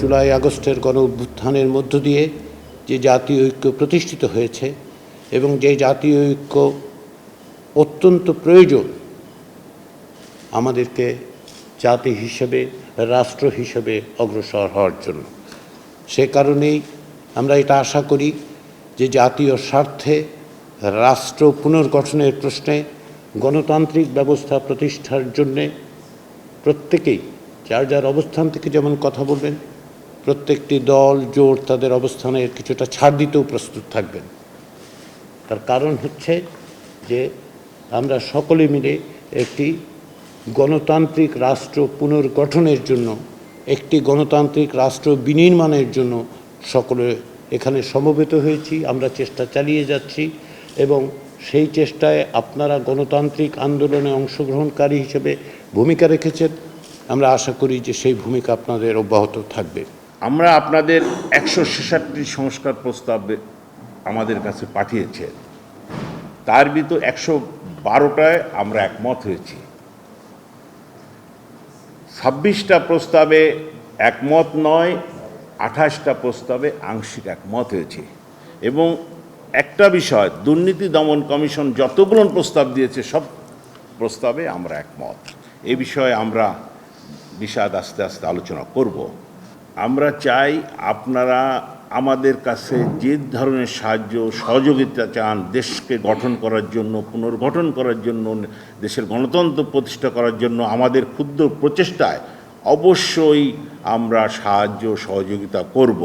জুলাই আগস্টের গণ অভ্যুত্থানের মধ্য দিয়ে যে জাতীয় ঐক্য প্রতিষ্ঠিত হয়েছে এবং যে জাতীয় ঐক্য অত্যন্ত প্রয়োজন আমাদেরকে জাতি হিসেবে, রাষ্ট্র হিসেবে অগ্রসর হওয়ার জন্য। সে কারণেই আমরা এটা আশা করি যে জাতীয় স্বার্থে রাষ্ট্র পুনর্গঠনের প্রশ্নে গণতান্ত্রিক ব্যবস্থা প্রতিষ্ঠার জন্যে প্রত্যেকেই যার যার অবস্থান থেকে যেমন কথা বলবেন, প্রত্যেকটি দল জোট তাদের অবস্থানের কিছুটা ছাড় দিতেও প্রস্তুত থাকবেন। তার কারণ হচ্ছে যে আমরা সকলে মিলে একটি গণতান্ত্রিক রাষ্ট্র পুনর্গঠনের জন্য, একটি গণতান্ত্রিক রাষ্ট্র বিনির্মাণের জন্য সকলে এখানে সমবেত হয়েছি। আমরা চেষ্টা চালিয়ে যাচ্ছি এবং সেই চেষ্টায় আপনারা গণতান্ত্রিক আন্দোলনে অংশগ্রহণকারী হিসেবে ভূমিকা রেখেছেন। আমরা আশা করি যে সেই ভূমিকা আপনাদের অব্যাহত থাকবে। আমরা আপনাদের 166টি সংস্কার প্রস্তাব আমাদের কাছে পাঠিয়েছে, তার ভিতর 112টায় আমরা একমত হয়েছি। 26টা প্রস্তাবে একমত নয়, 28টা প্রস্তাবে আংশিক একমত হয়েছে। এবং একটা বিষয়, দুর্নীতি দমন কমিশন যতগুলো প্রস্তাব দিয়েছে সব প্রস্তাবে আমরা একমত। এ বিষয়ে আমরা বিশদ আস্তে আস্তে আলোচনা করব। আমরা চাই আপনারা আমাদের কাছে যে ধরনের সাহায্য সহযোগিতা চান দেশকে গঠন করার জন্য, পুনর্গঠন করার জন্য, দেশের গণতন্ত্র প্রতিষ্ঠা করার জন্য আমাদের ক্ষুদ্র প্রচেষ্টায় অবশ্যই আমরা সাহায্য সহযোগিতা করব।